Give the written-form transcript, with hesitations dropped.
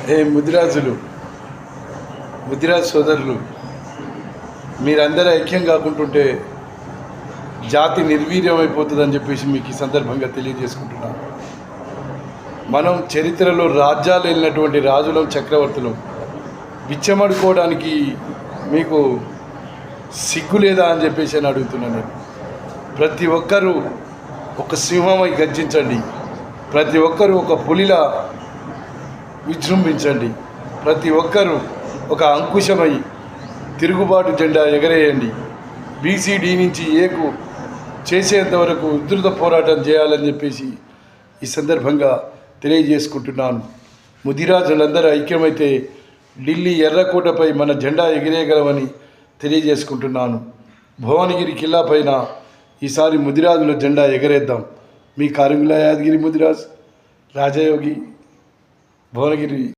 ముదిరాజులు, ముదిరాజు సోదరులు, మీరందరూ ఐక్యం కాకుంటుంటే జాతి నిర్వీర్యం అయిపోతుందని చెప్పేసి మీకు ఈ సందర్భంగా తెలియజేసుకుంటున్నాను. మనం చరిత్రలో రాజ్యాలు వెళ్ళినటువంటి రాజులం, చక్రవర్తులం. బిచ్చమడుకోవడానికి మీకు సిగ్గు లేదా అని చెప్పేసి అని అడుగుతున్నాను నేను. ప్రతి ఒక్కరూ ఒక సింహమై గర్జించండి, ప్రతి ఒక్కరూ ఒక పులిలా విజృంభించండి, ప్రతి ఒక్కరూ ఒక అంకుశమై తిరుగుబాటు జెండా ఎగరేయండి. బీసీడీ నుంచి ఏకు చేసేంతవరకు ఉధృత పోరాటం చేయాలని చెప్పేసి ఈ సందర్భంగా తెలియజేసుకుంటున్నాను. ముదిరాజులందరూ ఐక్యమైతే ఢిల్లీ ఎర్రకోటపై మన జెండా ఎగిరేయగలమని తెలియజేసుకుంటున్నాను. భువనగిరి కిల్లా పైన ఈసారి ముదిరాజుల జెండా ఎగరేద్దాం. మీ కారింగుల యాదగిరి ముదిరాజ్, రాజయోగి, భువనగిరి.